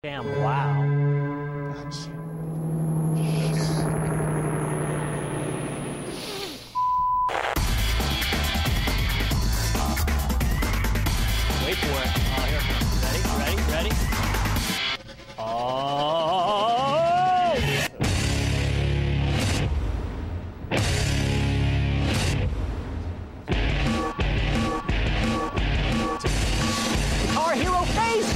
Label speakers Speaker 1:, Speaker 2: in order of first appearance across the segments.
Speaker 1: Damn, wow.
Speaker 2: Gotcha.
Speaker 1: Wait for it. Oh, here it comes. Ready? Oh! Guitar Hero face!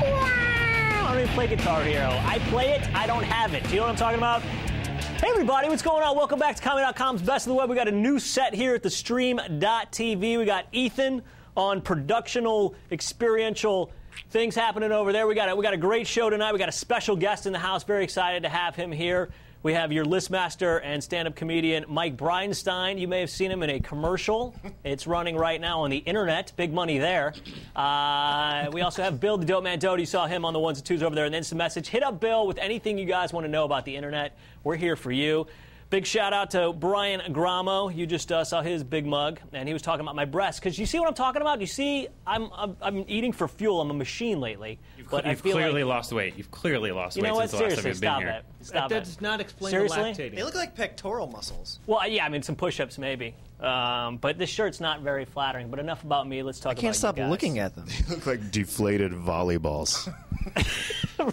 Speaker 1: Wow! I don't even play Guitar Hero. I play it, I don't have it. Do you know what I'm talking about? Hey everybody, what's going on? Welcome back to Comedy.com's Best of the Web. We got a new set here at theStream.tv. We got Ethan on productional, experiential things happening over there. We got a great show tonight. We got a special guest in the house. Very excited to have him here. We have your listmaster and stand-up comedian Mike Bridenstine. You may have seen him in a commercial. It's running right now on the internet. Big money there. We also have Bill the Dope Man Doty. You saw him on the ones and twos over there. And then some message. Hit up Bill with anything you guys want to know about the internet. We're here for you. Big shout out to Brian Gramo. You just saw his big mug, and he was talking about my breasts. Because you see what I'm talking about? You see, I'm eating for fuel. I'm a machine lately.
Speaker 3: You've clearly lost weight. You've clearly lost weight since the last time you've been here.
Speaker 1: Stop
Speaker 4: that
Speaker 1: it.
Speaker 4: does not explain
Speaker 1: Seriously?
Speaker 4: the lactating.
Speaker 5: They look like pectoral muscles.
Speaker 1: Well, yeah, I mean, some push-ups maybe. But this shirt's not very flattering. But enough about me. Let's talk about you guys.
Speaker 5: I can't stop looking at them.
Speaker 2: They look like deflated volleyballs.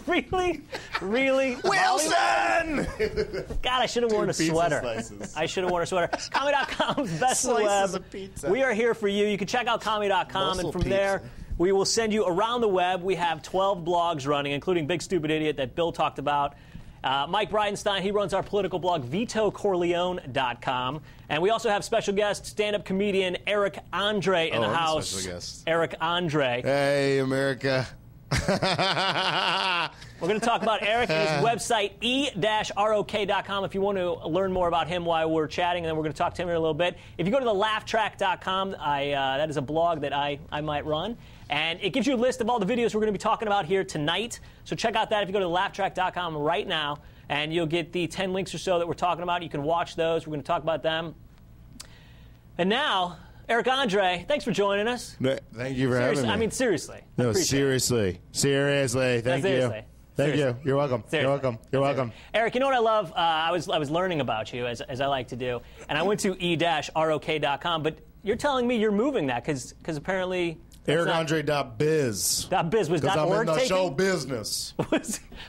Speaker 1: Really? Really?
Speaker 2: Wilson!
Speaker 1: God, I should have worn a sweater. I should have worn a sweater. Comedy.com's Best of the
Speaker 5: Slices
Speaker 1: Web.
Speaker 5: of pizza.
Speaker 1: We are here for you. You can check out Comedy.com, and from there, we will send you around the web. We have 12 blogs running, including Big Stupid Idiot that Bill talked about. Mike Bridenstine, he runs our political blog, VitoCorleone.com. And we also have special guest, stand-up comedian Eric Andre in the house.
Speaker 2: Special guest.
Speaker 1: Eric Andre.
Speaker 2: Hey, America.
Speaker 1: We're going to talk about Eric and his website, e-rok.com, if you want to learn more about him while we're chatting, and then we're going to talk to him in a little bit. If you go to the laughtrack.com, that is a blog that I might run, and it gives you a list of all the videos we're going to be talking about here tonight. So check out that if you go to laughtrack.com right now, and you'll get the 10 links or so that we're talking about. You can watch those. We're going to talk about them. And now, Eric Andre, thanks for joining us.
Speaker 2: Thank you for having me.
Speaker 1: I mean, seriously.
Speaker 2: No, seriously. Seriously. Thank you. Thank you. You're welcome.
Speaker 1: Seriously.
Speaker 2: You're welcome. You're welcome.
Speaker 1: Eric, you know what I love? I was learning about you, as I like to do, and I went to e-rok.com, but you're telling me you're moving that because apparently...
Speaker 2: EricAndre.biz.
Speaker 1: .biz. Was
Speaker 2: Because I'm
Speaker 1: .org
Speaker 2: in the
Speaker 1: taken?
Speaker 2: show business.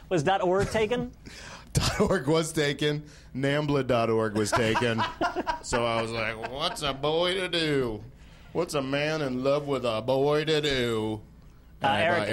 Speaker 1: Was .org taken?
Speaker 2: .org was taken. Nambla.org was taken. So I was like, what's a boy to do? What's a man in love with a boy to do?
Speaker 1: Eric,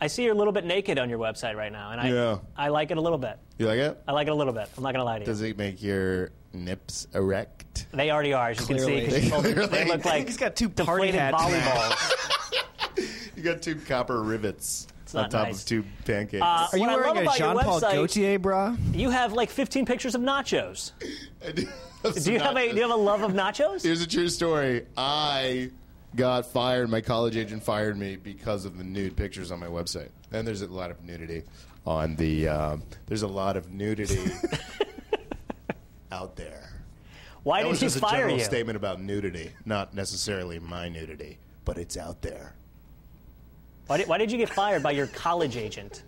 Speaker 1: I see you're a little bit naked on your website right now, and I like it a little bit.
Speaker 2: You like it?
Speaker 1: I like it a little bit. I'm not going to lie to you.
Speaker 2: Does it make your nips erect?
Speaker 1: They already are, as you can see. 'Cause you told me they look like
Speaker 5: He's got two party
Speaker 1: deflated
Speaker 5: hats.
Speaker 1: volleyballs.
Speaker 2: You got two copper rivets on
Speaker 1: not
Speaker 2: top
Speaker 1: nice.
Speaker 2: of two pancakes.
Speaker 5: Are you
Speaker 1: What I love
Speaker 5: wearing a
Speaker 1: about your
Speaker 5: Jean-Paul
Speaker 1: website-
Speaker 5: Gaultier bra?
Speaker 1: You have like 15 pictures of nachos. Do you have a love of nachos?
Speaker 2: Here's a true story. I got fired. My college agent fired me because of the nude pictures on my website. And there's a lot of nudity on the. There's a lot of nudity out there.
Speaker 1: Why
Speaker 2: That
Speaker 1: did
Speaker 2: was
Speaker 1: he
Speaker 2: just a
Speaker 1: fire
Speaker 2: general
Speaker 1: you?
Speaker 2: statement about nudity, not necessarily my nudity, but it's out there.
Speaker 1: Why did you get fired by your college agent?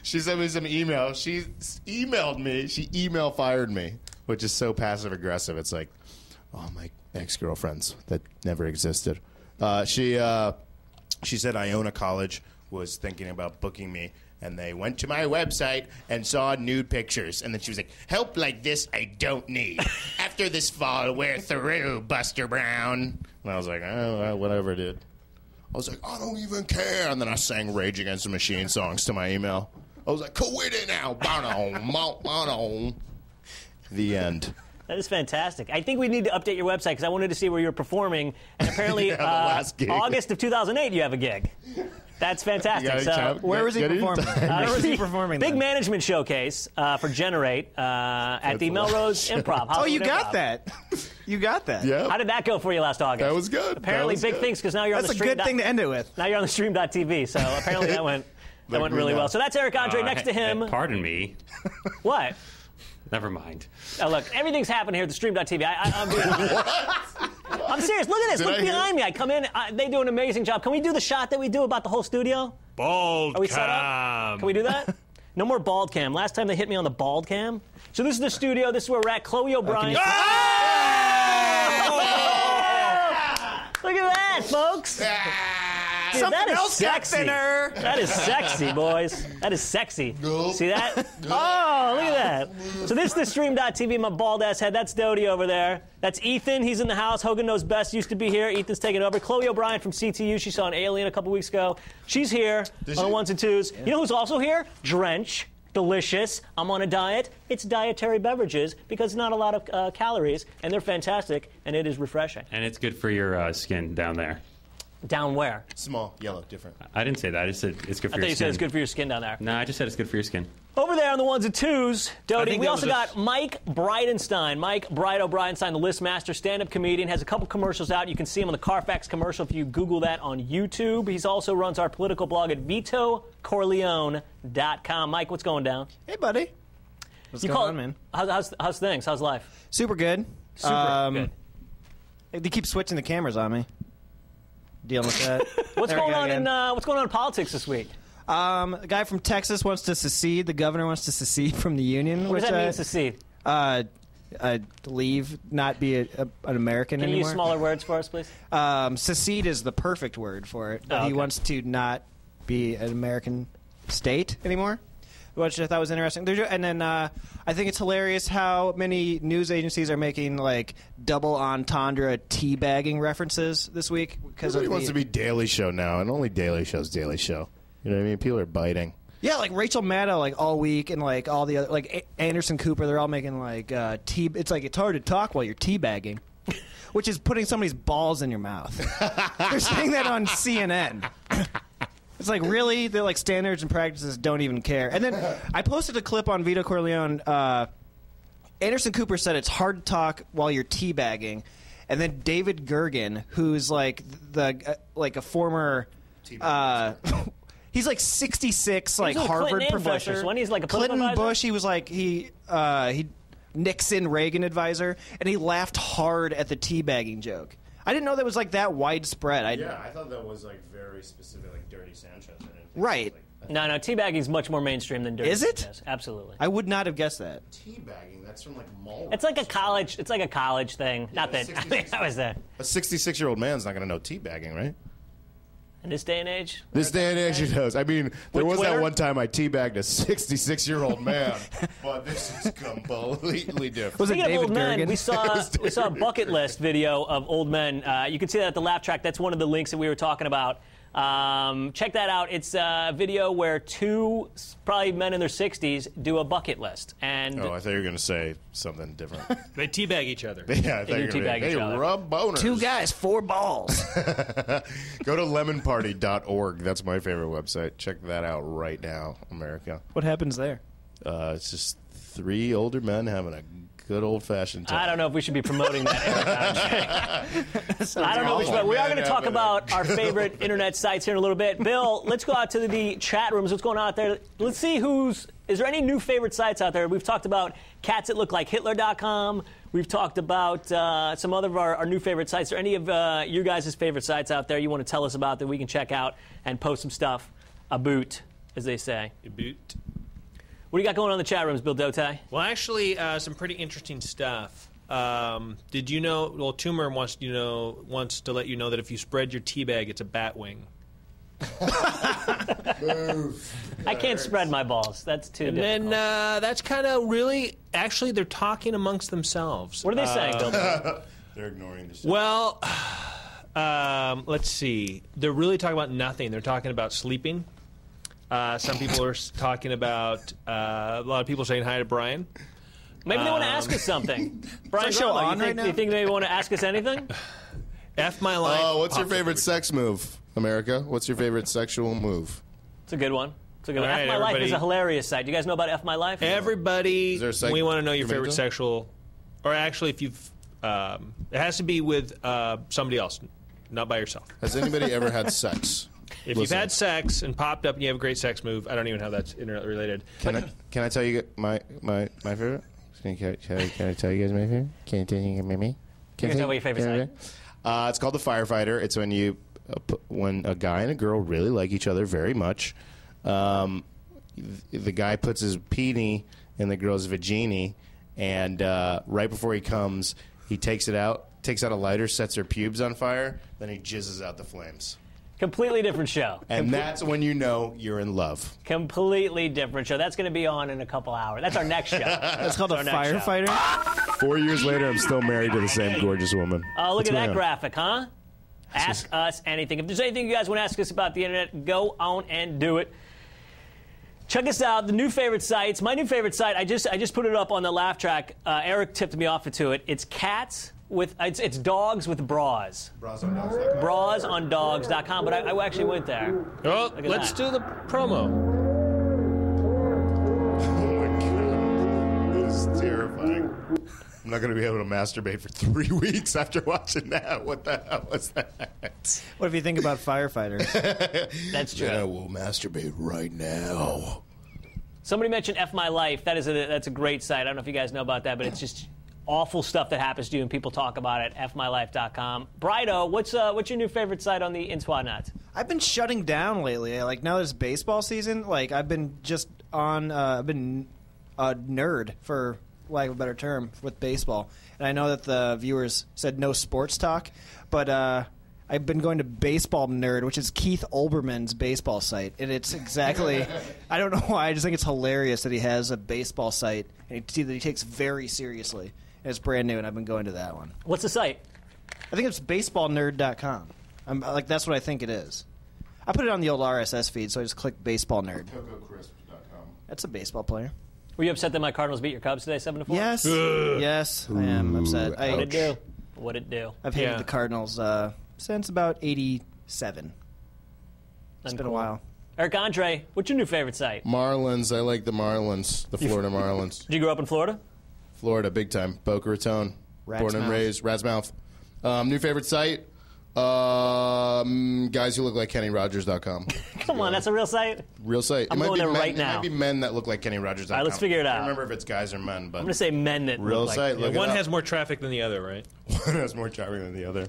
Speaker 2: She sent me some email. She emailed me. She email fired me, which is so passive aggressive. It's like, oh, my ex-girlfriends that never existed. She said Iona College was thinking about booking me, and they went to my website and saw nude pictures. And then she was like, help like this I don't need. After this fall, we're through, Buster Brown. And I was like, oh, well, whatever, dude. I was like, I don't even care. And then I sang Rage Against the Machine songs to my email. I was like, quit it now. The end.
Speaker 1: That is fantastic. I think we need to update your website because I wanted to see where you were performing. And apparently,
Speaker 2: Yeah, the last gig.
Speaker 1: August of 2008, you have a gig. That's fantastic. So,
Speaker 5: Where was he performing? Where was he performing?
Speaker 1: Big
Speaker 5: then?
Speaker 1: management showcase for Generate at the Melrose Improv.
Speaker 5: Oh, you
Speaker 1: Hollywood
Speaker 5: got
Speaker 1: Improv.
Speaker 5: that. You got that.
Speaker 2: Yeah.
Speaker 1: How did that go for you last August?
Speaker 2: That was good.
Speaker 1: Apparently,
Speaker 2: That was
Speaker 1: big
Speaker 2: good.
Speaker 1: things because now you're
Speaker 5: That's
Speaker 1: on
Speaker 5: a
Speaker 1: the
Speaker 5: good thing to end it with.
Speaker 1: Now you're on the stream.tv. So apparently that went really well. So that's Eric Andre next to him.
Speaker 3: Pardon me.
Speaker 1: What?
Speaker 3: Never mind.
Speaker 1: Look, everything's happening here at the stream.tv. I'm being I'm serious. Look at this. Look behind me. I come in. They do an amazing job. Can we do the shot that we do about the whole studio?
Speaker 3: Bald
Speaker 1: Are we
Speaker 3: cam.
Speaker 1: set up? Can we do that? No more bald cam. Last time they hit me on the bald cam. So this is the studio. This is where we're at. Chloe O'Brien. Look at that, folks. Dude, that is sexy. That is sexy, boys. That is sexy. See that? Oh, look at that. So this is theStream.tv, my bald-ass head. That's Dodie over there. That's Ethan. He's in the house. Hogan Knows Best used to be here. Ethan's taking over. Chloe O'Brien from CTU. She saw an alien a couple weeks ago. She's here on the ones and twos. Yeah. You know who's also here? Drench. Delicious. I'm on a diet. It's dietary beverages because not a lot of calories, and they're fantastic, and it is refreshing.
Speaker 3: And it's good for your skin down there.
Speaker 1: Down where?
Speaker 2: Small, yellow, different.
Speaker 3: I didn't say that. I just said it's good for your skin.
Speaker 1: I thought you said it's good for your skin down there.
Speaker 3: No, I just said it's good for your skin.
Speaker 1: Over there on the ones and twos, Dodie, we also got Mike Bridenstine. Mike Bridenstine, the list master, stand-up comedian, has a couple commercials out. You can see him on the Carfax commercial if you Google that on YouTube. He also runs our political blog at vitocorleone.com. Mike, what's going down?
Speaker 5: Hey, buddy. What's going on, man?
Speaker 1: How's things? How's life?
Speaker 5: Super good.
Speaker 1: Super good.
Speaker 5: They keep switching the cameras on me. Dealing with that.
Speaker 1: What's going on in politics this week?
Speaker 5: The guy from Texas wants to secede. The governor wants to secede from the union.
Speaker 1: What does that mean, secede?
Speaker 5: Leave, not be an American anymore.
Speaker 1: Can you use smaller words for us, please?
Speaker 5: Secede is the perfect word for it. But
Speaker 1: okay.
Speaker 5: He wants to not be an American state anymore, which I thought was interesting. And then I think it's hilarious how many news agencies are making like double entendre teabagging references this week. Because
Speaker 2: everybody wants to be Daily Show now, and only Daily Show's Daily Show. You know what I mean? People are biting.
Speaker 5: Yeah, like Rachel Maddow, like all week, and like all the other, like Anderson Cooper, they're all making like It's like it's hard to talk while you're teabagging, which is putting somebody's balls in your mouth. They're saying that on CNN. It's like, really? They're like standards and practices don't even care. And then I posted a clip on Vito Corleone. Anderson Cooper said it's hard to talk while you're teabagging. And then David Gergen, who's like a former he's like 66, like Harvard professor.
Speaker 1: When he's like a
Speaker 5: Clinton
Speaker 1: advisor?
Speaker 5: Bush, he was like he Nixon Reagan advisor, and he laughed hard at the teabagging joke. I didn't know that was like that widespread.
Speaker 2: I thought that was like very specific, like Dirty Sanchez.
Speaker 5: Right.
Speaker 1: No, teabagging is much more mainstream than Dirty
Speaker 5: Is it?
Speaker 1: Sanchez. Absolutely.
Speaker 5: I would not have guessed that.
Speaker 2: Teabagging, that's from like mall.
Speaker 1: It's like a college. It's like a college thing.
Speaker 2: Yeah,
Speaker 1: not that. I mean, I was there.
Speaker 2: A 66-year-old man's not going to know teabagging, right?
Speaker 1: In this day and age?
Speaker 2: This day and age, he does. I mean, there was
Speaker 1: Twitter?
Speaker 2: that one time I teabagged a 66-year-old man, but this is completely different.
Speaker 5: Was it
Speaker 1: Speaking of
Speaker 5: David
Speaker 1: old men,
Speaker 5: Gergen?
Speaker 1: we saw a bucket list video of old men. You can see that at the laugh track. That's one of the links that we were talking about. Check that out. It's a video where two, probably men in their 60s, do a bucket list. And
Speaker 2: I thought you were going to say something different.
Speaker 3: They teabag each other.
Speaker 2: Yeah, I thought you were going to
Speaker 1: teabag each other.
Speaker 2: rub boners.
Speaker 5: 2 guys, 4 balls.
Speaker 2: Go to lemonparty.org. That's my favorite website. Check that out right now, America.
Speaker 5: What happens there?
Speaker 2: It's just 3 older men having a good old-fashioned time.
Speaker 1: I don't know if we should be promoting that. I don't know which way. We are going to talk about our favorite internet sites here in a little bit. Bill, let's go out to the chat rooms. What's going on out there? Let's see is there any new favorite sites out there? We've talked about catsthatlooklikehitler.com. We've talked about some other of our new favorite sites. Are any of your guys' favorite sites out there you want to tell us about that we can check out and post some stuff about, as they say?
Speaker 4: About.
Speaker 1: What do you got going on in the chat rooms, Bill Dote?
Speaker 4: Well, actually, some pretty interesting stuff. Did you know? Well, Toomer wants to let you know that if you spread your tea bag, it's a bat wing.
Speaker 1: I can't spread my balls. That's too difficult.
Speaker 4: And then that's kind of really. Actually, they're talking amongst themselves.
Speaker 1: What are they saying, Bill?
Speaker 2: They're ignoring the shit.
Speaker 4: Well, let's see. They're really talking about nothing. They're talking about sleeping. Some people are talking about a lot of people saying hi to Brian.
Speaker 1: Maybe they want to ask us something. Brian,
Speaker 5: show on right now?
Speaker 1: You think they want to ask us anything?
Speaker 4: F my life.
Speaker 2: Oh, what's your favorite sex move, America? What's your favorite sexual move?
Speaker 1: It's a good one. It's a good one.
Speaker 4: All right,
Speaker 1: F My Life is
Speaker 4: everybody.
Speaker 1: a hilarious site. Do you guys know about F My Life?
Speaker 4: Everybody,
Speaker 2: Is there a site
Speaker 4: we want to know your
Speaker 2: for me
Speaker 4: favorite
Speaker 2: to?
Speaker 4: sexual, or actually, if you've, it has to be with somebody else, not by yourself.
Speaker 2: Has anybody ever had sex?
Speaker 4: If you've had sex and popped up and you have a great sex move, I don't even know how that's internet related.
Speaker 2: Can I tell you my favorite? Can I tell you guys my favorite? Can I tell you my
Speaker 1: You can tell me your favorite site.
Speaker 2: It's called The Firefighter. It's when a guy and a girl really like each other very much. The guy puts his peenie in the girl's vagina, and right before he comes, he takes a lighter, sets her pubes on fire, then he jizzes out the flames.
Speaker 1: Completely different show.
Speaker 2: And that's when you know you're in love.
Speaker 1: Completely different show. That's going to be on in a couple hours. That's our next show.
Speaker 5: That's called a firefighter.
Speaker 2: 4 years later, I'm still married to the same gorgeous woman.
Speaker 1: Oh, look
Speaker 2: What's
Speaker 1: at that
Speaker 2: going on?
Speaker 1: graphic, huh? Ask us anything. If there's anything you guys want to ask us about the internet, go on and do it. Check us out. The new favorite sites. My new favorite site. I just put it up on the laugh track. Eric tipped me off to it. It's cats with it's dogs with bras. Brasondogs.com. But I actually went there.
Speaker 4: Oh, let's do the promo.
Speaker 2: Oh my God, this is terrifying. I'm not going to be able to masturbate for 3 weeks after watching that. What the hell was that?
Speaker 5: What if you think about firefighters?
Speaker 1: That's true.
Speaker 2: I will masturbate right now.
Speaker 1: Somebody mentioned F My Life. That's a great site. I don't know if you guys know about that, but it's just awful stuff that happens to you, and people talk about it. FMyLife.com. Brido, what's your new favorite site on the Internet?
Speaker 5: I've been shutting down lately. Like now this baseball season, like I've been just on. I've been a nerd for lack of a better term with baseball, and I know that the viewers said no sports talk, but I've been going to Baseball Nerd, which is Keith Olbermann's baseball site, and it's exactly. I don't know why. I just think it's hilarious that he has a baseball site and that he takes very seriously. And it's brand new, and I've been going to that one.
Speaker 1: What's the site?
Speaker 5: I think it's baseballnerd.com. I'm like that's what I think it is. I put it on the old RSS feed, so I just click Baseball Nerd.
Speaker 2: CocoCrisp.com.
Speaker 5: That's a baseball player.
Speaker 1: Were you upset that my Cardinals beat your Cubs today, 7-4?
Speaker 5: Yes, yes, I am upset.
Speaker 1: What'd it do? What'd it do?
Speaker 5: I've hated the Cardinals since about '87. It's been a while.
Speaker 1: Eric Andre, what's your new favorite site?
Speaker 2: Marlins. I like the Marlins, the Florida Marlins.
Speaker 1: Did you grow up in Florida?
Speaker 2: Florida, big time. Boca Raton. Born and raised. Rat's Mouth. New favorite site? Guys who look like KennyRogers.com.
Speaker 1: Come on, that's a real site?
Speaker 2: Real site.
Speaker 1: I'm going there right now.
Speaker 2: It might be men that look like KennyRogers.com.
Speaker 1: All right, let's figure it out.
Speaker 2: I don't remember if it's guys or men, but
Speaker 1: I'm going to say men that
Speaker 2: real
Speaker 1: look like
Speaker 2: site. Look
Speaker 4: One
Speaker 2: it up.
Speaker 4: has more traffic than the other, right?
Speaker 2: One has more traffic than the other.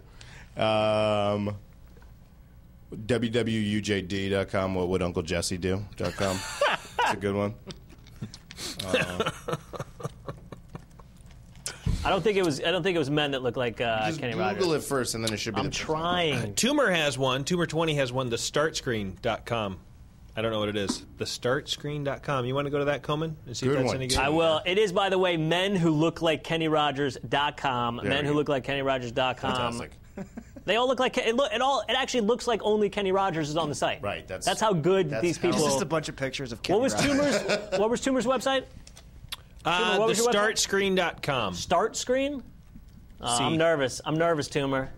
Speaker 2: www.ujd.com. What would Uncle Jesse do.com. It's a good one.
Speaker 1: I don't think it was men that look like
Speaker 2: Just
Speaker 1: Kenny
Speaker 2: Google
Speaker 1: Rogers.
Speaker 2: it first, and then it should be.
Speaker 1: I'm trying.
Speaker 4: Tumor has one. Tumor20 has one. TheStartScreen.com. I don't know what it is. TheStartScreen.com. You want to go to that, Coleman, and see
Speaker 2: Good
Speaker 4: if that's
Speaker 2: one.
Speaker 4: any good?
Speaker 1: I will. It is, by the way, men who look like KennyRogers.com.
Speaker 2: There
Speaker 1: Men
Speaker 2: we
Speaker 1: who
Speaker 2: go.
Speaker 1: look like KennyRogers.com.
Speaker 2: Fantastic.
Speaker 1: They all look like it actually looks like only Kenny Rogers is on the site.
Speaker 2: Right,
Speaker 1: That's how good these people.
Speaker 5: It's just a bunch of pictures of Kenny
Speaker 1: What was
Speaker 5: Rogers.
Speaker 1: Tumor's website? Tumor, what was your website?
Speaker 4: TheStartScreen.com.
Speaker 1: Start screen? I'm nervous. I'm nervous, Tumor.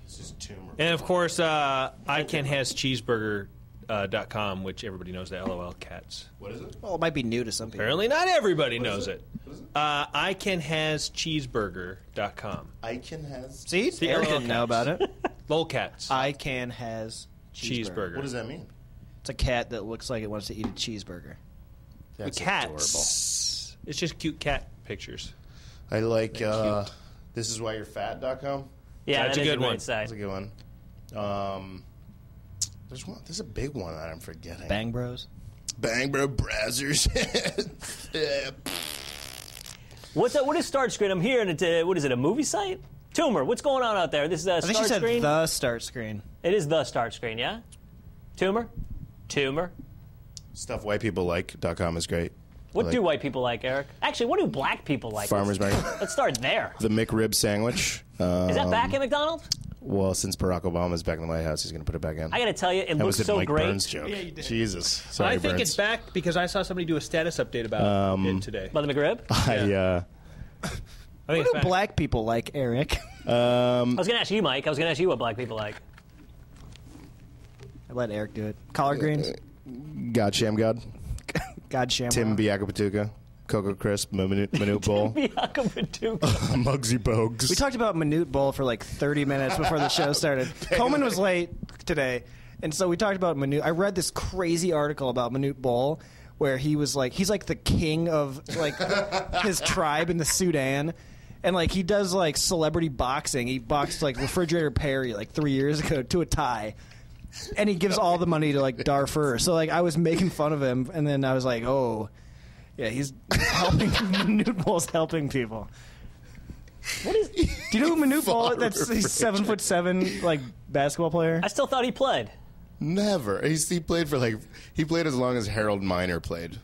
Speaker 2: This is tumor.
Speaker 4: And of course, ICanHasCheeseburger.com, which everybody knows the LOL cats.
Speaker 2: What is it?
Speaker 5: Well, it might be new to some people.
Speaker 4: Apparently, not everybody knows it.
Speaker 2: What is it?
Speaker 4: ICanHasCheeseburger.com.
Speaker 2: Icon has.
Speaker 5: See,
Speaker 4: the
Speaker 5: Eric
Speaker 4: LOL
Speaker 5: didn't know about it.
Speaker 4: Lolcats.
Speaker 5: Ican has
Speaker 4: Cheeseburger.
Speaker 2: What does that mean?
Speaker 5: It's a cat that looks like it wants to eat a cheeseburger.
Speaker 2: That's
Speaker 4: Cats. It's just cute cat pictures.
Speaker 2: I like this is why you're fat.com.
Speaker 1: Yeah,
Speaker 4: That's
Speaker 1: that
Speaker 4: a
Speaker 1: is
Speaker 4: good
Speaker 1: great
Speaker 4: one.
Speaker 1: site.
Speaker 2: That's a good one. There's a big one that I'm forgetting.
Speaker 5: Bang Bros.
Speaker 2: Bang Bro Brazzers. Yeah.
Speaker 1: What is Start Screen? I'm here, and what is it? A movie site? Tumor, what's going on out there? This is
Speaker 5: I think she
Speaker 1: Start
Speaker 5: said
Speaker 1: Screen.
Speaker 5: the start screen.
Speaker 1: It is the Start Screen, yeah. Tumor.
Speaker 2: Stuffwhitepeoplelike.com is great.
Speaker 1: What
Speaker 2: I
Speaker 1: do
Speaker 2: like
Speaker 1: white people like, Eric? Actually, what do black people like?
Speaker 2: Farmers Market.
Speaker 1: Let's start there.
Speaker 2: The McRib sandwich.
Speaker 1: Is that back at McDonald's?
Speaker 2: Well, since Barack Obama's back in the White House, he's going to put it back in.
Speaker 1: I got to tell you, it
Speaker 2: that
Speaker 1: looks
Speaker 2: was a
Speaker 1: so
Speaker 2: Mike
Speaker 1: great.
Speaker 2: Burns joke.
Speaker 5: Yeah, you did.
Speaker 2: Jesus. Sorry,
Speaker 4: I think
Speaker 2: Burns.
Speaker 4: it's back because I saw somebody do a status update about it today.
Speaker 1: By the McRib?
Speaker 4: I
Speaker 2: I
Speaker 4: think
Speaker 5: What
Speaker 4: it's
Speaker 5: do
Speaker 4: back.
Speaker 5: black people like, Eric?
Speaker 1: I was going to ask you, Mike. I was going to ask you what black people like.
Speaker 5: I let Eric do it. Collard greens.
Speaker 2: God Sham God.
Speaker 5: God Shamrock.
Speaker 2: Tim Biacapatuca. Cocoa Crisp. Minute Bowl. Muggsy Bogues.
Speaker 5: We talked about Minute Bowl for like 30 minutes before the show started. Coleman was late today, and so we talked about Minute. I read this crazy article about Minute Bowl where he was like, he's like the king of like his tribe in the Sudan, And like he does like celebrity boxing. He boxed like Refrigerator Perry like 3 years ago to a tie. And he gives all the money to like Darfur. So like I was making fun of him, and then I was like, oh, yeah, he's helping. Manute Bol's helping people.
Speaker 1: What is?
Speaker 5: Do you know who Manute Bol is? That's he's 7'7" like basketball player.
Speaker 1: I still thought he played.
Speaker 2: Never. He played for he played as long as Harold Miner played.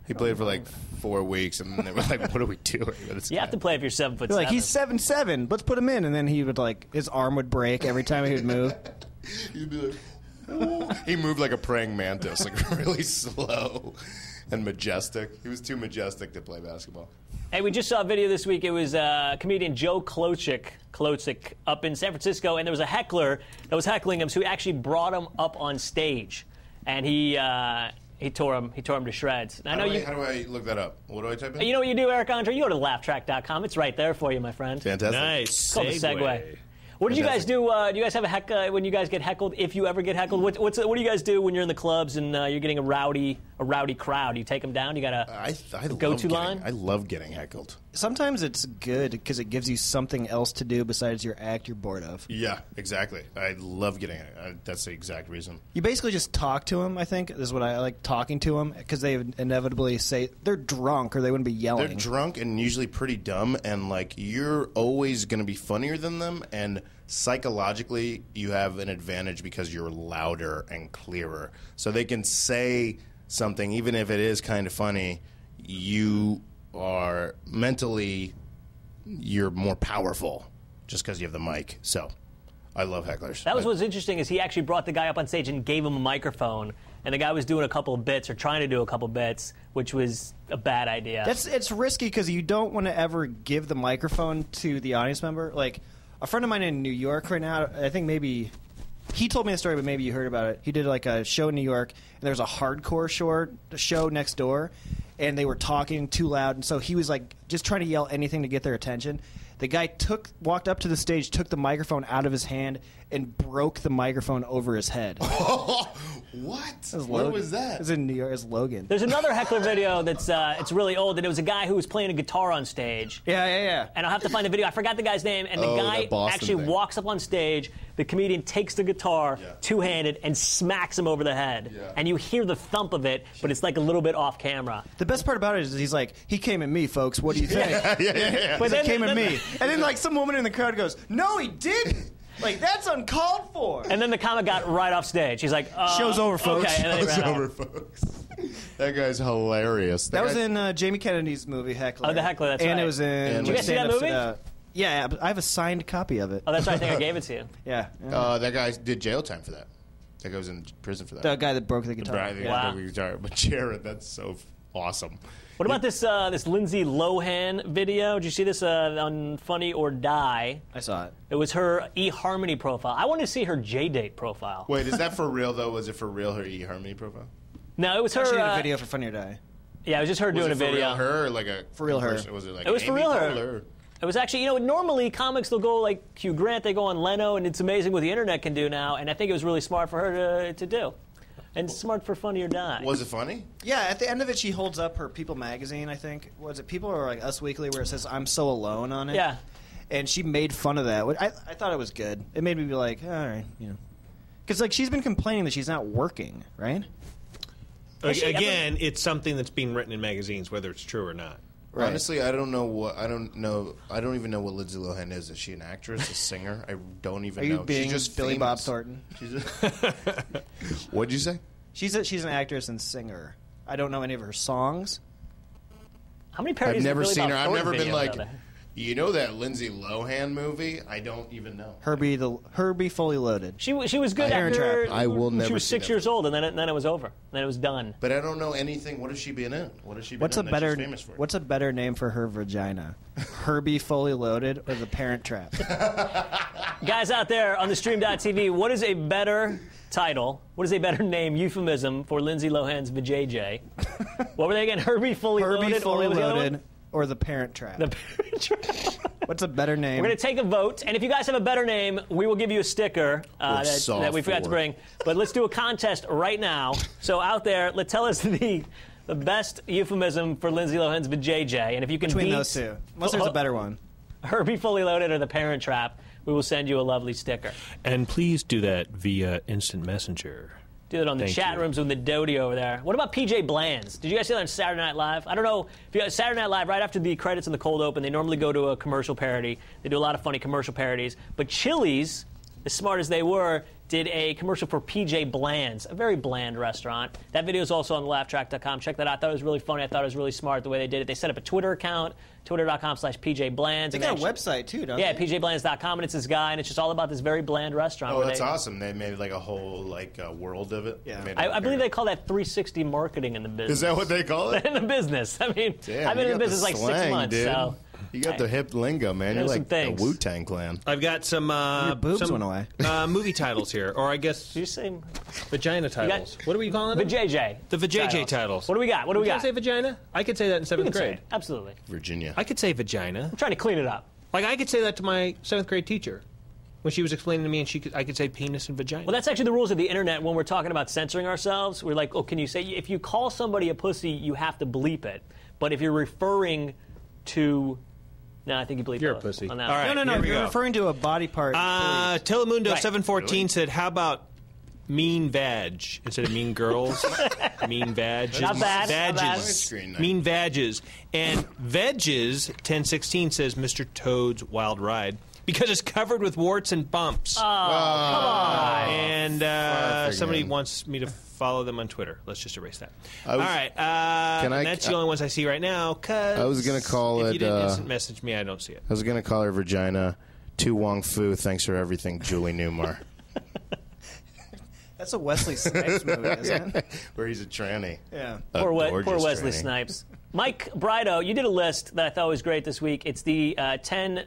Speaker 2: He played for like 4 weeks, and then they were like, "What are we doing?"
Speaker 1: You have to play if you're 7'7".
Speaker 5: Like he's 7'7". Let's put him in, and then he would like his arm would break every time he would move.
Speaker 2: He'd be like, oh. He moved like a praying mantis, like really slow and majestic. He was too majestic to play basketball.
Speaker 1: Hey, we just saw a video this week. It was comedian Joe Klocik up in San Francisco, and there was a heckler that was heckling him, so he actually brought him up on stage, and he tore him to shreds. And
Speaker 2: How do I look that up? What do I type in?
Speaker 1: You know what you do, Eric Andre? You go to laughtrack.com. It's right there for you, my friend.
Speaker 2: Fantastic.
Speaker 4: Nice.
Speaker 1: It's called a segue. What did you guys do? Do you guys have a heck when you guys get heckled? If you ever get heckled, what do you guys do when you're in the clubs and you're getting a rowdy crowd? You take them down. You got a go-to line.
Speaker 2: I love getting heckled.
Speaker 5: Sometimes it's good because it gives you something else to do besides your act you're bored of.
Speaker 2: Yeah, exactly. I love getting that's the exact reason.
Speaker 5: You basically just talk to them, I think, is what I like, talking to them, because they inevitably say they're drunk or they wouldn't be yelling.
Speaker 2: They're drunk and usually pretty dumb, and like you're always going to be funnier than them, and psychologically you have an advantage because you're louder and clearer. So they can say something, even if it is kind of funny, you are mentally, you're more powerful just because you have the mic. So I love hecklers.
Speaker 1: That was what's interesting is he actually brought the guy up on stage and gave him a microphone, and the guy was doing a couple of bits or trying to do a couple of bits, which was a bad idea.
Speaker 5: It's risky because you don't want to ever give the microphone to the audience member. Like a friend of mine in New York right now, I think maybe he told me the story, but maybe you heard about it. He did like a show in New York, and there was a hardcore show next door, and they were talking too loud, and so he was like just trying to yell anything to get their attention. The guy walked up to the stage, took the microphone out of his hand, and broke the microphone over his head.
Speaker 2: What? Where was that?
Speaker 5: It was in New York. It was Logan.
Speaker 1: There's another heckler video that's it's really old, and it was a guy who was playing a guitar on stage.
Speaker 5: Yeah.
Speaker 1: And I'll have to find the video. I forgot the guy's name, and the guy actually walks up on stage. The comedian takes the guitar two-handed and smacks him over the head. Yeah. And you hear the thump of it, but it's like a little bit off camera.
Speaker 5: The best part about it is he's like, he came at me, folks. What do you think?
Speaker 2: Yeah.
Speaker 5: But he came at me. And then like some woman in the crowd goes, no, he didn't. Like, that's uncalled for.
Speaker 1: And then the comic got right off stage. He's like,
Speaker 5: show's over, folks.
Speaker 1: Okay. And
Speaker 2: Show's over, folks. That guy's hilarious.
Speaker 5: That was in Jamie Kennedy's movie, Heckler.
Speaker 1: Oh, The Heckler, that's right.
Speaker 5: And it was in...
Speaker 1: Did you guys see that movie?
Speaker 5: Yeah, I have a signed copy of it.
Speaker 1: Oh, that's right. I think I gave it to you.
Speaker 5: Yeah.
Speaker 2: That guy did jail time for that. That guy was in prison for that.
Speaker 5: The guy that broke the guitar.
Speaker 2: Broke the guitar. But Jared, that's so awesome.
Speaker 1: What about this Lindsay Lohan video? Did you see this on Funny or Die?
Speaker 5: I saw it.
Speaker 1: It was her eHarmony profile. I wanted to see her J-Date profile.
Speaker 2: Wait, is that for real, though? Was it for real, her eHarmony profile?
Speaker 1: No, it was her...
Speaker 5: She did a video for Funny or Die.
Speaker 1: Yeah, it was just her doing a video.
Speaker 2: Was it for real her or like a...
Speaker 5: For real her.
Speaker 2: Was it like
Speaker 1: it was
Speaker 2: Amy
Speaker 1: for real her.
Speaker 2: Poehler?
Speaker 1: It was actually, normally comics will go like Hugh Grant, they go on Leno, and it's amazing what the internet can do now, and I think it was really smart for her to do. And smart for Funny or Die.
Speaker 2: Was it funny?
Speaker 5: Yeah, at the end of it, she holds up her People magazine, I think. Was it People or like Us Weekly, where it says, I'm so alone on it?
Speaker 1: Yeah.
Speaker 5: And she made fun of that. I thought it was good. It made me be like, all right, Because like she's been complaining that she's not working, right?
Speaker 4: Again, it's something that's being written in magazines, whether it's true or not.
Speaker 2: Right. Honestly, I don't even know what Lindsay Lohan is. Is she an actress, a singer? I don't even know.
Speaker 5: Are you being
Speaker 2: she's just
Speaker 5: Billy Bob
Speaker 2: famous.
Speaker 5: Thornton?
Speaker 2: What'd you say?
Speaker 5: She's an actress and singer. I don't know any of her songs.
Speaker 1: How many parodies?
Speaker 2: I've never
Speaker 1: of Billy
Speaker 2: seen
Speaker 1: Bob
Speaker 2: her. I've
Speaker 1: Thornton
Speaker 2: never been
Speaker 1: videos
Speaker 2: like,
Speaker 1: are there?
Speaker 2: that Lindsay Lohan movie? I don't even know.
Speaker 5: Herbie Fully Loaded.
Speaker 1: She was good
Speaker 5: Parent
Speaker 1: after
Speaker 5: Trap.
Speaker 2: I will never
Speaker 1: she was
Speaker 2: see
Speaker 1: 6
Speaker 2: that.
Speaker 1: years old, and then it was over. Then it was done.
Speaker 2: But I don't know anything. What has she been in? What has she been
Speaker 5: What's
Speaker 2: in
Speaker 5: a
Speaker 2: that she's
Speaker 5: better
Speaker 2: famous for?
Speaker 5: What's a better name for her vagina? Herbie Fully Loaded or The Parent Trap?
Speaker 1: Guys out there on theStream.tv, what is a better title? What is a better name, euphemism for Lindsay Lohan's vajayjay? What were they again? Herbie Fully
Speaker 5: Herbie
Speaker 1: Loaded?
Speaker 5: Fully
Speaker 1: or what was the other
Speaker 5: Loaded
Speaker 1: one?
Speaker 5: or The Parent Trap?
Speaker 1: The Parent Trap.
Speaker 5: What's a better name?
Speaker 1: We're going to take a vote, and if you guys have a better name, we will give you a sticker that we forgot to bring. But let's do a contest right now. So out there, tell us the best euphemism for Lindsay Lohan's vajayjay, and if you can
Speaker 5: Between
Speaker 1: beat
Speaker 5: those two. Unless there's a better one.
Speaker 1: Herbie Fully Loaded or The Parent Trap, we will send you a lovely sticker.
Speaker 4: And please do that via Instant Messenger.
Speaker 1: Do it on the chat rooms with the Doty over there. What about PJ Bland's? Did you guys see that on Saturday Night Live? I don't know if you got Saturday Night Live right after the credits in the cold open. They normally go to a commercial parody. They do a lot of funny commercial parodies. But Chili's, as smart as they were, did a commercial for PJ Bland's, a very bland restaurant. That video is also on laughtrack.com. Check that out. I thought it was really funny. I thought it was really smart the way they did it. They set up a Twitter account, twitter.com/PJ
Speaker 5: They got a website, too, don't they?
Speaker 1: Yeah, PJBlands.com, and it's this guy, and it's just all about this very bland restaurant.
Speaker 2: Oh, that's awesome. They made like a whole world of it.
Speaker 1: Yeah. I believe they call that 360 marketing in the business.
Speaker 2: Is that what they call it?
Speaker 1: In the business. I mean,
Speaker 2: damn,
Speaker 1: I've been in the business like 6 months,
Speaker 2: dude.
Speaker 1: so...
Speaker 2: You got the hip lingo, man. You're like the Wu-Tang Clan.
Speaker 4: I've got some
Speaker 5: your boobs went away.
Speaker 4: Movie titles here, or I guess
Speaker 1: Did you say
Speaker 4: vagina titles. What are we calling it?
Speaker 1: VJJ.
Speaker 4: The VJJ titles.
Speaker 1: What do we got? What do we got?
Speaker 4: Can I say vagina? I could say that in 7th grade.
Speaker 1: Absolutely.
Speaker 2: Virginia.
Speaker 4: I could say vagina.
Speaker 1: I'm trying to clean it up.
Speaker 4: Like I could say that to my 7th grade teacher when she was explaining to me, and I could say penis and vagina.
Speaker 1: Well, that's actually the rules of the internet when we're talking about censoring ourselves. We're like, oh, can you say if you call somebody a pussy, you have to bleep it. But if you're referring to No, I think you bleeped
Speaker 4: You're a pussy.
Speaker 1: On that.
Speaker 4: All right,
Speaker 5: no. You're referring to a body part.
Speaker 4: Telemundo 714 said, how about mean vag instead of mean girls? Mean vag.
Speaker 1: Not bad.
Speaker 4: Vages. Mean vages. And Veges 1016 says Mr. Toad's Wild Ride because it's covered with warts and bumps.
Speaker 1: Oh, come on.
Speaker 4: And somebody wants me to follow them on Twitter. Let's just erase that. All right. That's the only ones I see right now. Cause
Speaker 2: I was going to call it...
Speaker 4: If you didn't instant message me, I don't see it.
Speaker 2: I was going to call her Vagina. Tu Wong Fu, thanks for everything, Julie Newmar.
Speaker 5: That's a Wesley Snipes movie, isn't it?
Speaker 2: Where he's a tranny.
Speaker 5: Yeah.
Speaker 1: Poor Wesley
Speaker 2: tranny.
Speaker 1: Snipes. Mike Brido, you did a list that I thought was great this week. It's the 10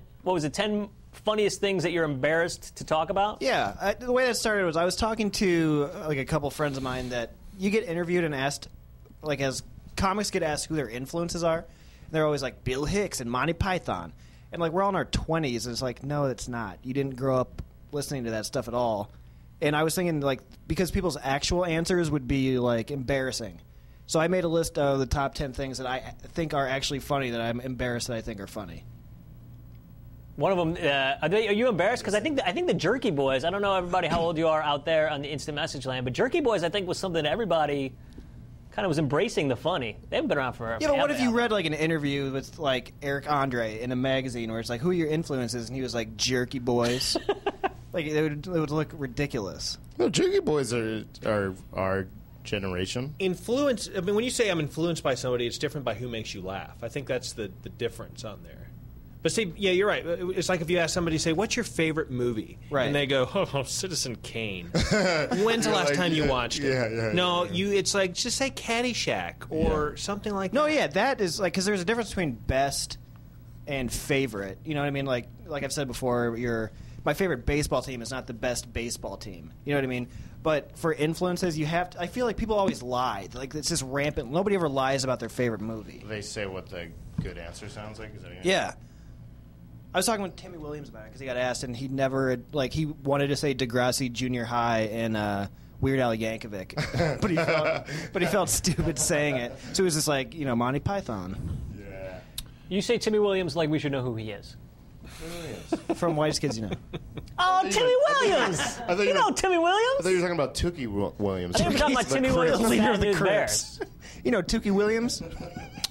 Speaker 1: funniest things that you're embarrassed to talk about?
Speaker 5: Yeah. The way that started was I was talking to a couple friends of mine that you get interviewed and asked, as comics get asked who their influences are, and they're always like Bill Hicks and Monty Python. And we're all in our 20s, and it's like, no, it's not. You didn't grow up listening to that stuff at all. And I was thinking, because people's actual answers would be, embarrassing. So I made a list of the top 10 things that I think are actually funny that I'm embarrassed that I think are funny.
Speaker 1: One of them, are you embarrassed? Because I think the Jerky Boys, I don't know everybody how old you are out there on the instant message land, but Jerky Boys I think was something that everybody kind of was embracing the funny. They haven't been around forever.
Speaker 5: Yeah, but what if you read an interview with Eric Andre in a magazine where it's who are your influences, and he was like Jerky Boys? It would look ridiculous.
Speaker 2: No, Jerky Boys are our generation.
Speaker 4: Influence. I mean, when you say I'm influenced by somebody, it's different by who makes you laugh. I think that's the difference on there. But see, yeah, you're right. It's like if you ask somebody, say, what's your favorite movie?
Speaker 5: Right.
Speaker 4: And they go, oh, Citizen Kane. When's the last time you watched it? It's just say Caddyshack or something like that.
Speaker 5: No, yeah, that is because there's a difference between best and favorite. You know what I mean? Like I've said before, my favorite baseball team is not the best baseball team. You know what I mean? But for influences, you have to. I feel like people always lie. It's just rampant. Nobody ever lies about their favorite movie.
Speaker 2: They say what the good answer sounds like? Is that
Speaker 5: yeah. I was talking with Timmy Williams about it because he got asked, and he never he wanted to say Degrassi Junior High and Weird Al Yankovic, but he felt stupid saying it. So he was just Monty Python.
Speaker 2: Yeah.
Speaker 1: You say Timmy Williams like we should know who he is.
Speaker 5: From Whitest Kids You Know.
Speaker 1: Oh, Timmy Williams! You know Timmy Williams?
Speaker 2: I thought you were talking about Tookie Williams.
Speaker 1: I think we're talking about Timmy Williams,
Speaker 5: leader of the
Speaker 1: Crips.
Speaker 5: Crips. You know Tookie Williams?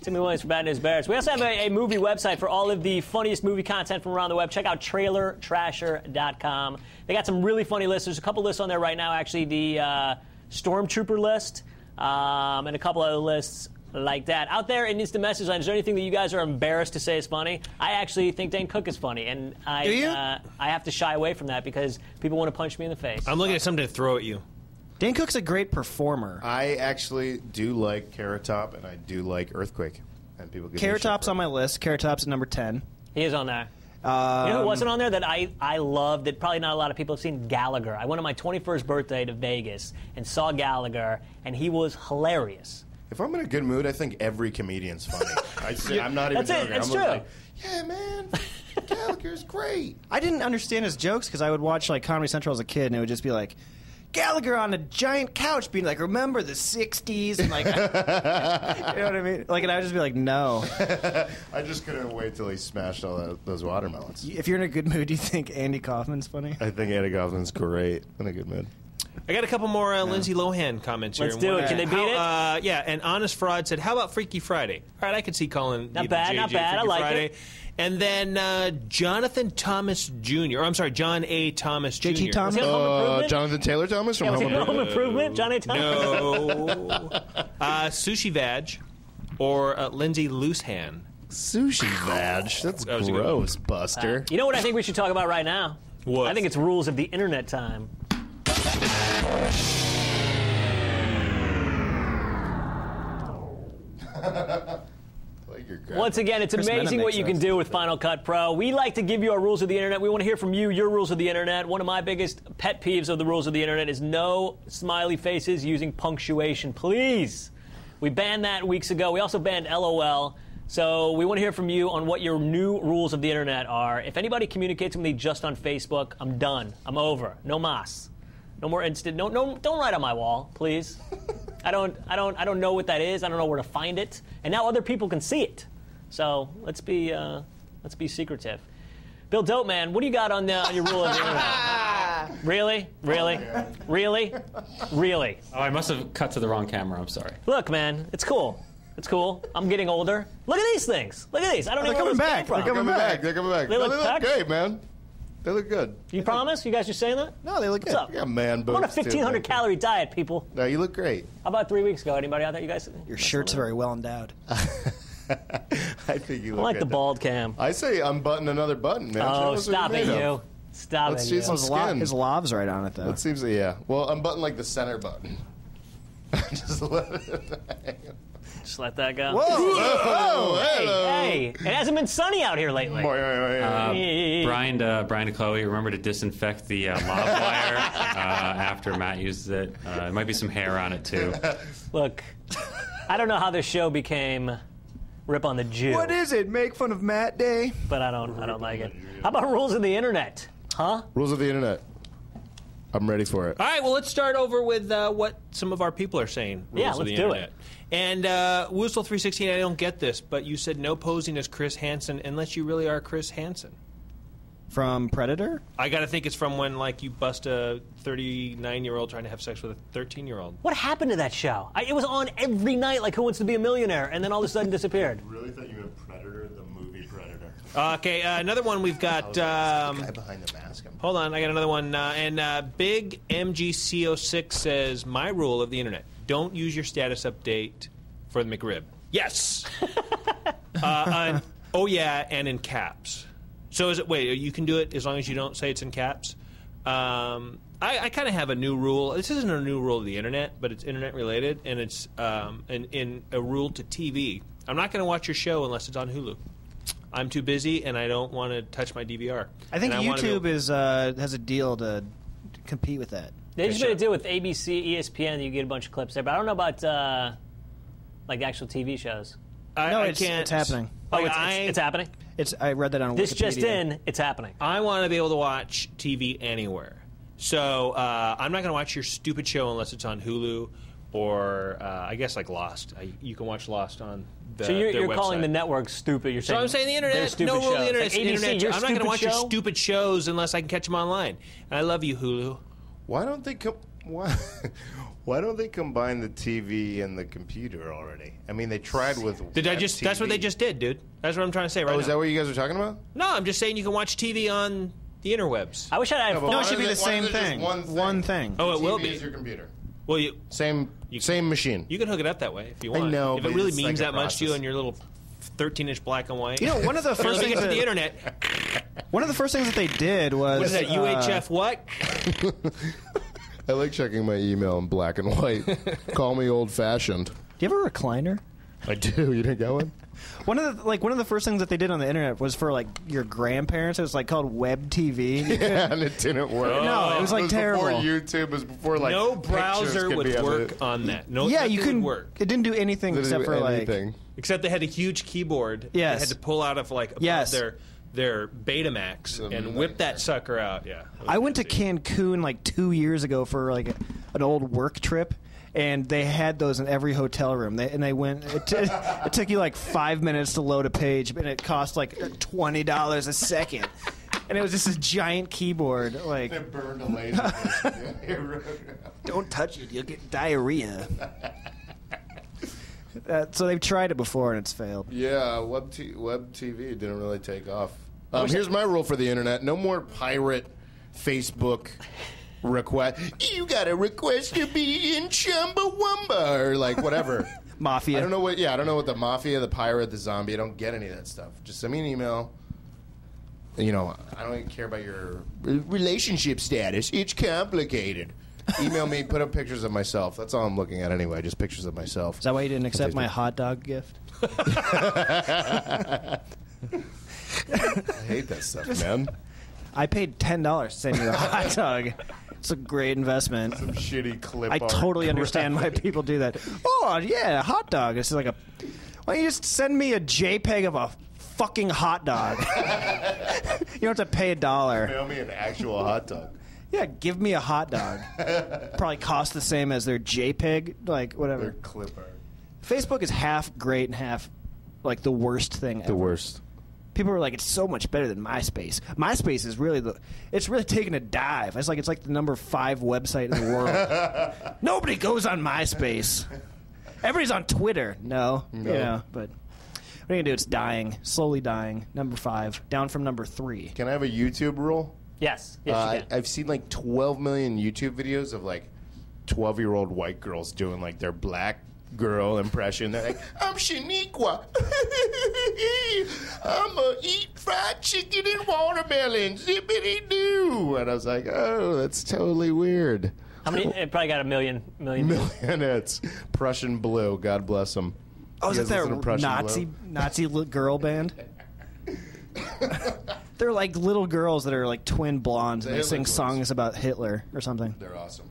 Speaker 1: Timmy Williams for Bad News Bears. We also have a movie website for all of the funniest movie content from around the web. Check out trailertrasher.com. They got some really funny lists. There's a couple lists on there right now, actually. The Stormtrooper list and a couple other lists like that. Out there in Instant Message Line, is there anything that you guys are embarrassed to say is funny? I actually think Dane Cook is funny, and
Speaker 5: Do you?
Speaker 1: I have to shy away from that because people want to punch me in the face.
Speaker 4: I'm looking at something to throw at you.
Speaker 5: Dane Cook's a great performer.
Speaker 2: I actually do like Carrot Top, and I do like Earthquake. And people give
Speaker 5: Carrot Top's on my list. Carrot Top's at number 10.
Speaker 1: He is on there. You know who wasn't on there that I loved that probably not a lot of people have seen? Gallagher. I went on my 21st birthday to Vegas and saw Gallagher, and he was hilarious.
Speaker 2: If I'm in a good mood, I think every comedian's funny. I'm not even joking.
Speaker 1: That's
Speaker 2: I'm
Speaker 1: true.
Speaker 2: like, yeah, man, Gallagher's great.
Speaker 5: I didn't understand his jokes because I would watch Comedy Central as a kid, and it would just be like, Gallagher on a giant couch being like, remember the 60s? And like, you know what I mean? Like, and I would just be like, no.
Speaker 2: I just couldn't wait till he smashed all those watermelons.
Speaker 5: If you're in a good mood, do you think Andy Kaufman's funny?
Speaker 2: I think Andy Kaufman's great in a good mood.
Speaker 4: I got a couple more Lindsay Lohan comments here.
Speaker 1: Let's do it. Can they beat it?
Speaker 4: Yeah, and Honest Fraud said, how about Freaky Friday? All right, I could see calling
Speaker 1: Not bad, not bad. I like
Speaker 4: Friday.
Speaker 1: it.
Speaker 4: And then Jonathan Thomas Jr., or I'm sorry, John A. Thomas Jr.
Speaker 5: JT Thomas?
Speaker 1: Was he on Home Improvement?
Speaker 2: Jonathan Taylor Thomas from
Speaker 1: Yeah, was
Speaker 2: Home
Speaker 1: he on
Speaker 2: Improvement?
Speaker 1: Home Improvement? John A. Thomas?
Speaker 4: No. Sushi Vag or Lindsay Loosehan.
Speaker 2: Sushi Vag. That's
Speaker 4: That was a good
Speaker 2: gross, Buster.
Speaker 1: You know what I think we should talk about right now?
Speaker 4: What?
Speaker 1: I think it's rules of the internet time. Once again, it's amazing what you can do with Final Cut Pro. We like to give you our rules of the internet. We want to hear from you, your rules of the internet. One of my biggest pet peeves of the rules of the internet is no smiley faces using punctuation. Please. We banned that weeks ago. We also banned LOL. So we want to hear from you on what your new rules of the internet are. If anybody communicates with me just on Facebook, I'm done. I'm over. No mas. No more instant. No, don't write on my wall, please. I don't know what that is. I don't know where to find it. And now other people can see it. So let's be secretive. Bill Dopeman, what do you got on your rule of the internet? Really?
Speaker 3: Oh, I must have cut to the wrong camera. I'm sorry.
Speaker 1: Look, man, it's cool. It's cool. I'm getting older. Look at these things. Look at these. I don't even know where this came from.
Speaker 2: They're coming back. They're coming back.
Speaker 1: They look packed.
Speaker 2: great, man. They look good.
Speaker 1: You promise? You guys just saying that?
Speaker 5: No, they look good.
Speaker 1: What's up?
Speaker 2: You got man boobs.
Speaker 1: I'm on a 1,500 calorie diet, people.
Speaker 2: No, you look great.
Speaker 1: How about 3 weeks ago? Anybody out there? You guys?
Speaker 5: Your shirt's very well endowed.
Speaker 2: I think you look
Speaker 1: I like
Speaker 2: good.
Speaker 1: the bald cam.
Speaker 2: I say unbutton another button, man. Show
Speaker 1: Oh,
Speaker 2: us what
Speaker 1: stop
Speaker 2: you're
Speaker 1: it,
Speaker 2: made
Speaker 1: you.
Speaker 2: of.
Speaker 1: Stop
Speaker 2: Let's
Speaker 1: it,
Speaker 2: see
Speaker 1: you.
Speaker 2: some skin.
Speaker 5: His lav's right on it, though.
Speaker 2: It seems, yeah. Well, unbutton like the center button. Just let it hang.
Speaker 1: Just let that go.
Speaker 5: Whoa!
Speaker 2: Oh, hello.
Speaker 1: Hey, it hasn't been sunny out here lately.
Speaker 3: Brian to Chloe, remember to disinfect the lav wire after Matt uses it. There might be some hair on it, too.
Speaker 1: Look, I don't know how this show became Rip on the Jew.
Speaker 5: What is it? Make fun of Matt Day?
Speaker 1: But I don't like it. How about rules of the internet? Huh?
Speaker 2: Rules of the internet. I'm ready for it.
Speaker 4: All right, well, let's start over with what some of our people are saying. Rules
Speaker 1: Yeah,
Speaker 4: of
Speaker 1: let's
Speaker 4: the
Speaker 1: do
Speaker 4: internet.
Speaker 1: it.
Speaker 4: And Woostle316, I don't get this, but you said no posing as Chris Hansen unless you really are Chris Hansen.
Speaker 5: From Predator?
Speaker 4: I got to think it's from when, like, you bust a 39-year-old trying to have sex with a 13-year-old.
Speaker 1: What happened to that show? It was on every night, like Who Wants to Be a Millionaire, and then all of a sudden disappeared.
Speaker 2: I really thought you meant Predator, the movie Predator.
Speaker 4: Okay, another one we've got.
Speaker 2: The guy behind the mask.
Speaker 4: Hold on, I got another one. Big MGC06 says, my rule of the internet, don't use your status update for the McRib. Yes! Oh, yeah, and in caps. So is it, wait, you can do it as long as you don't say it's in caps? I kind of have a new rule. This isn't a new rule of the internet, but it's internet related, and it's in a rule to TV. I'm not going to watch your show unless it's on Hulu. I'm too busy, and I don't want to touch my DVR.
Speaker 5: I think YouTube has a deal to compete with that.
Speaker 1: They just made a deal with ABC, ESPN, you get a bunch of clips there, but I don't know about like actual TV shows.
Speaker 5: No,
Speaker 4: I
Speaker 5: it's
Speaker 4: can't.
Speaker 5: happening.
Speaker 1: Oh, it's happening?
Speaker 5: I read that on
Speaker 1: This
Speaker 5: Wikipedia.
Speaker 1: just in, it's happening.
Speaker 4: I want to be able to watch TV anywhere. So I'm not going to watch your stupid show unless it's on Hulu or I guess like Lost. You can watch Lost on
Speaker 1: So
Speaker 4: their
Speaker 1: you're
Speaker 4: website.
Speaker 1: calling the network stupid. You're saying
Speaker 4: So I'm saying the
Speaker 1: they're
Speaker 4: internet,
Speaker 1: stupid
Speaker 4: no rule of the
Speaker 1: shows.
Speaker 4: internet.
Speaker 1: Like ABC,
Speaker 4: internet
Speaker 1: your
Speaker 4: I'm not going to watch
Speaker 1: stupid
Speaker 4: your
Speaker 1: show?
Speaker 4: stupid shows unless I can catch them online. And I love you, Hulu.
Speaker 2: Why don't they why don't they combine the TV and the computer already? I mean, they tried with.
Speaker 4: That's what they just did, dude. That's what I'm trying to say right now.
Speaker 2: Oh, is that what you guys are talking about?
Speaker 4: No, I'm just saying you can watch TV on the interwebs.
Speaker 1: I wish I had a phone.
Speaker 5: No, it should be the same
Speaker 2: Why is it just
Speaker 5: thing.
Speaker 2: one
Speaker 5: thing.
Speaker 4: Oh, it will
Speaker 2: TV
Speaker 4: be.
Speaker 2: is your computer.
Speaker 4: Well,
Speaker 2: Same machine.
Speaker 4: you can hook it up that way if you want.
Speaker 2: I know,
Speaker 4: if
Speaker 2: but
Speaker 4: it really
Speaker 2: it's
Speaker 4: means
Speaker 2: like a
Speaker 4: that much to you
Speaker 2: process.
Speaker 4: on your little 13-inch black and white.
Speaker 5: You know, one of the first things
Speaker 4: to the
Speaker 5: that,
Speaker 4: internet.
Speaker 5: one of the first things that they did was
Speaker 4: What is that? UHF what?
Speaker 2: I like checking my email in black and white. Call me old-fashioned.
Speaker 5: Do you have a recliner?
Speaker 2: I do. You didn't get one?
Speaker 5: One of the first things that they did on the internet was for like your grandparents. It was like called web TV.
Speaker 2: Yeah, and it didn't work.
Speaker 5: No, it was like terrible.
Speaker 2: Before YouTube, it was before like
Speaker 4: No
Speaker 2: pictures
Speaker 4: browser
Speaker 2: could
Speaker 4: would
Speaker 2: be on
Speaker 4: work
Speaker 2: the-
Speaker 4: on that. No,
Speaker 5: Yeah,
Speaker 4: nothing
Speaker 5: you couldn't
Speaker 4: would work.
Speaker 5: It didn't do anything
Speaker 2: Didn't
Speaker 5: except
Speaker 2: do
Speaker 5: for
Speaker 2: anything.
Speaker 4: Except they had a huge keyboard.
Speaker 5: Yes.
Speaker 4: They had to pull out of like above
Speaker 5: Yes.
Speaker 4: their their Betamax and whip that sucker out. Yeah,
Speaker 5: I went to Cancun like 2 years ago for like an old work trip, and they had those in every hotel room. They went. It took you like 5 minutes to load a page, and it cost like $20 a second. And it was just a giant keyboard. Like,
Speaker 2: It burned a laser.
Speaker 5: don't touch it; you'll get diarrhea. So they've tried it before and it's failed.
Speaker 2: Yeah, web TV didn't really take off. Here's my rule for the internet: no more pirate Facebook request. You got a request to be in Chumbawamba or like whatever.
Speaker 5: Mafia.
Speaker 2: I don't know what. Yeah, I don't know what the mafia, the pirate, the zombie. I don't get any of that stuff. Just send me an email. You know, I don't even care about your relationship status. It's complicated. Email me, put up pictures of myself. That's all I'm looking at anyway, just pictures of myself.
Speaker 5: Is that why you didn't accept my hot dog gift?
Speaker 2: I hate that stuff, man.
Speaker 5: I paid $10 to send you a hot dog. It's a great investment.
Speaker 2: Some shitty clip
Speaker 5: I
Speaker 2: art
Speaker 5: totally understand why people do that. Oh, yeah, hot dog. It's like why don't you just send me a JPEG of a fucking hot dog? You don't have to pay $1.
Speaker 2: Mail me an actual hot dog.
Speaker 5: Yeah, give me a hot dog. Probably cost the same as their JPEG, like whatever.
Speaker 2: Their clip art.
Speaker 5: Facebook is half great and half like the worst thing ever.
Speaker 2: The worst.
Speaker 5: People are like, it's so much better than MySpace. MySpace is really it's really taking a dive. It's like the number 5 website in the world. Nobody goes on MySpace. Everybody's on Twitter. No. You know, but what are you gonna do? It's dying, slowly dying. Number 5, down from number 3.
Speaker 2: Can I have a YouTube rule?
Speaker 1: Yes. Yes, you can.
Speaker 2: I've seen like 12 million YouTube videos of like 12-year-old white girls doing like their black girl impression. They're like, I'm Shaniqua. I'm going to eat fried chicken and watermelon. Zippity-doo. And I was like, oh, that's totally weird.
Speaker 1: How many? It probably got a million.
Speaker 2: It's Prussian Blue. God bless them.
Speaker 5: Oh, is it their Nazi girl band? They're like little girls that are like twin blondes, and they sing songs about Hitler or something.
Speaker 2: They're awesome.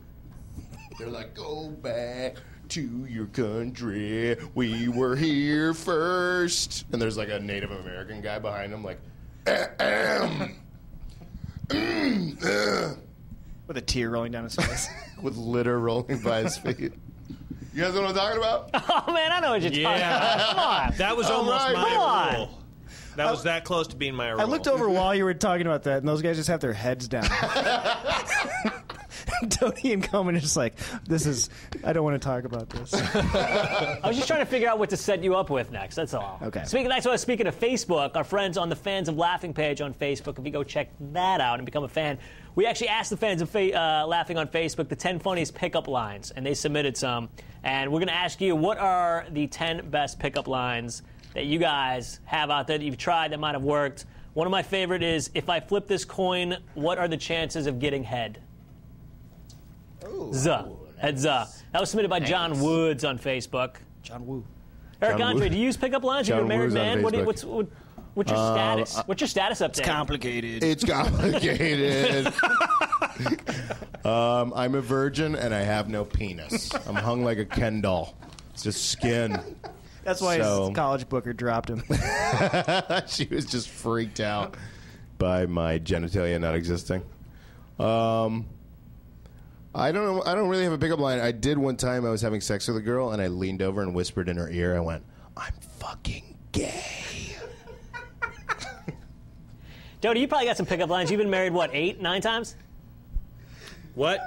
Speaker 2: They're like, go back to your country. We were here first. And there's like a Native American guy behind them, like,
Speaker 5: with a tear rolling down his face.
Speaker 2: with litter rolling by his feet. You guys know what I'm talking about?
Speaker 1: Oh, man, I know what you're talking about. Come on.
Speaker 4: That was almost my rule. That was that close to being my rule.
Speaker 5: I looked over while you were talking about that, and those guys just have their heads down. Tony and Coleman are just like, I don't want to talk about this.
Speaker 1: I was just trying to figure out what to set you up with next. That's all.
Speaker 5: Okay.
Speaker 1: Speaking of Facebook, our friends on the Fans of Laughing page on Facebook, if you go check that out and become a fan, we actually asked the fans of Laughing on Facebook the 10 funniest pickup lines, and they submitted some. And we're going to ask you, what are the 10 best pickup lines that you guys have out there that you've tried that might have worked? One of my favorite is, if I flip this coin, what are the chances of getting head? Heads up. That was submitted by John Woods on Facebook.
Speaker 5: John Woo.
Speaker 1: Eric
Speaker 2: John
Speaker 1: Andre,
Speaker 2: Woo.
Speaker 1: do you use pickup lines? You're a
Speaker 2: John
Speaker 1: married
Speaker 2: Woo's on
Speaker 1: man.
Speaker 2: Facebook.
Speaker 1: What's your status? What's your status up there?
Speaker 5: It's complicated.
Speaker 2: It's complicated. I'm a virgin and I have no penis. I'm hung like a Ken doll. It's just skin.
Speaker 5: That's why his college booker dropped him.
Speaker 2: She was just freaked out by my genitalia not existing. I don't know. I don't really have a pickup line. I did one time. I was having sex with a girl, and I leaned over and whispered in her ear. I went, "I'm fucking gay."
Speaker 1: Dodie, you probably got some pickup lines. You've been married, what, 8, 9 times?
Speaker 4: What?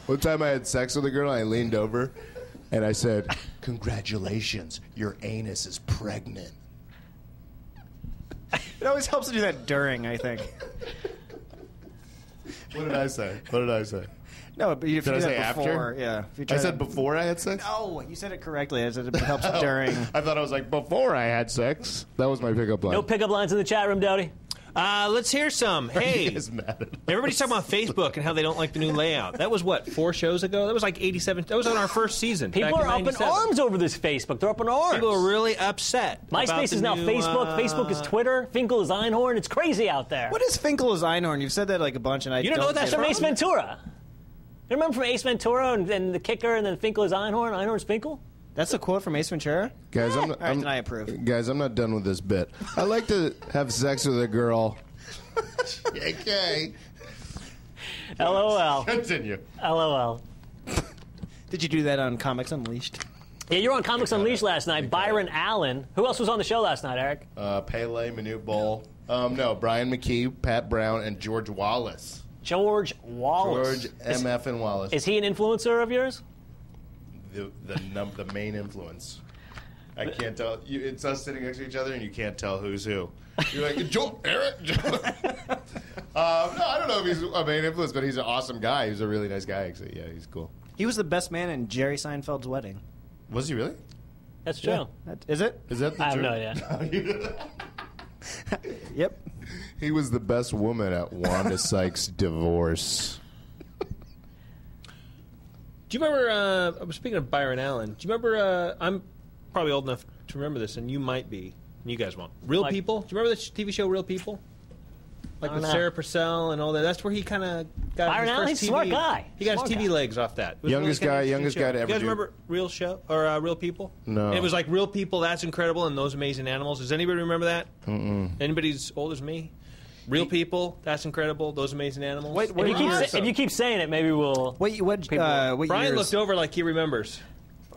Speaker 2: One time I had sex with a girl, I leaned over, and I said, "Congratulations, your anus is pregnant."
Speaker 5: It always helps to do that during, I think.
Speaker 2: What did I say? What did I say?
Speaker 5: No, but if
Speaker 2: Did
Speaker 5: you
Speaker 2: I
Speaker 5: do
Speaker 2: say
Speaker 5: that before,
Speaker 2: after?
Speaker 5: yeah. If you
Speaker 2: I
Speaker 5: try
Speaker 2: said
Speaker 5: that-
Speaker 2: before I had sex?
Speaker 5: No, you said it correctly. I said it helps during.
Speaker 2: I thought I was like, before I had sex. That was my pickup line.
Speaker 1: No pickup lines in the chat room, Dodie?
Speaker 4: Let's hear some. Hey,
Speaker 2: He is mad at us.
Speaker 4: everybody's talking about Facebook and how they don't like the new layout. That was, what, 4 shows ago? That was like 87. That was on our first season.
Speaker 1: People
Speaker 4: back
Speaker 1: are up in
Speaker 4: 97.
Speaker 1: arms over this Facebook. They're up in arms.
Speaker 4: People are really upset. about
Speaker 1: MySpace
Speaker 4: the
Speaker 1: is now
Speaker 4: new,
Speaker 1: Facebook. Facebook is Twitter. Finkel is Einhorn. It's crazy out there.
Speaker 5: What is Finkel as Einhorn? You've said that like a bunch, and I
Speaker 4: You don't know what
Speaker 1: That's
Speaker 4: that's
Speaker 1: from
Speaker 4: from?
Speaker 1: Ace Ventura. You remember from Ace Ventura and the kicker and then Finkel is Einhorn? Einhorn's Finkel?
Speaker 5: That's a quote from Ace Ventura?
Speaker 2: Guys,
Speaker 5: All right, then I approve.
Speaker 2: Guys, I'm not done with this bit. I like to have sex with a girl. Okay.
Speaker 1: LOL.
Speaker 2: Continue.
Speaker 1: LOL.
Speaker 5: Did you do that on Comics Unleashed?
Speaker 1: Yeah, you were on Comics Unleashed last night. Byron Allen. Who else was on the show last night, Eric?
Speaker 2: Pele, Manute Bol. No, Brian McKee, Pat Brown, and George Wallace.
Speaker 1: George Wallace.
Speaker 2: George M.F. and Wallace.
Speaker 1: Is he an influencer of yours?
Speaker 2: The main influence. I can't tell. It's us sitting next to each other, and you can't tell who's who. You're like, Eric? No, I don't know if he's a main influence, but he's an awesome guy. He's a really nice guy, actually. Yeah, he's cool.
Speaker 5: He was the best man in Jerry Seinfeld's wedding.
Speaker 2: Was he really?
Speaker 1: That's true.
Speaker 5: Is it?
Speaker 2: Is that the
Speaker 1: I have
Speaker 2: truth?
Speaker 1: no idea.
Speaker 5: Yep.
Speaker 2: He was the best woman at Wanda Sykes' divorce.
Speaker 4: Do you remember, speaking of Byron Allen, do you remember, I'm probably old enough to remember this, and you might be, and you guys won't. Real
Speaker 1: Like-
Speaker 4: People? Do you remember the TV show Real People? Like
Speaker 1: I
Speaker 4: with
Speaker 1: don't know.
Speaker 4: Sarah Purcell and all that. That's where he kind of got
Speaker 1: Byron
Speaker 4: his
Speaker 1: Allen,
Speaker 4: first
Speaker 1: he's a
Speaker 4: TV.
Speaker 1: smart guy.
Speaker 4: He got
Speaker 1: Smart
Speaker 4: his TV
Speaker 1: guy.
Speaker 4: legs off that. It was
Speaker 2: Youngest
Speaker 4: really
Speaker 2: guy-
Speaker 4: kind of
Speaker 2: youngest
Speaker 4: interesting
Speaker 2: guy to
Speaker 4: show.
Speaker 2: ever
Speaker 4: You guys
Speaker 2: do-
Speaker 4: remember Real Show or Real People?
Speaker 2: No.
Speaker 4: It was like Real People, That's Incredible, and Those Amazing Animals. Does anybody remember that? Anybody as old as me? Real People, That's Incredible, Those Amazing Animals.
Speaker 5: Wait,
Speaker 1: If you, keep if you keep saying it, maybe we'll...
Speaker 5: What
Speaker 4: Brian
Speaker 5: years?
Speaker 4: looked over like he remembers.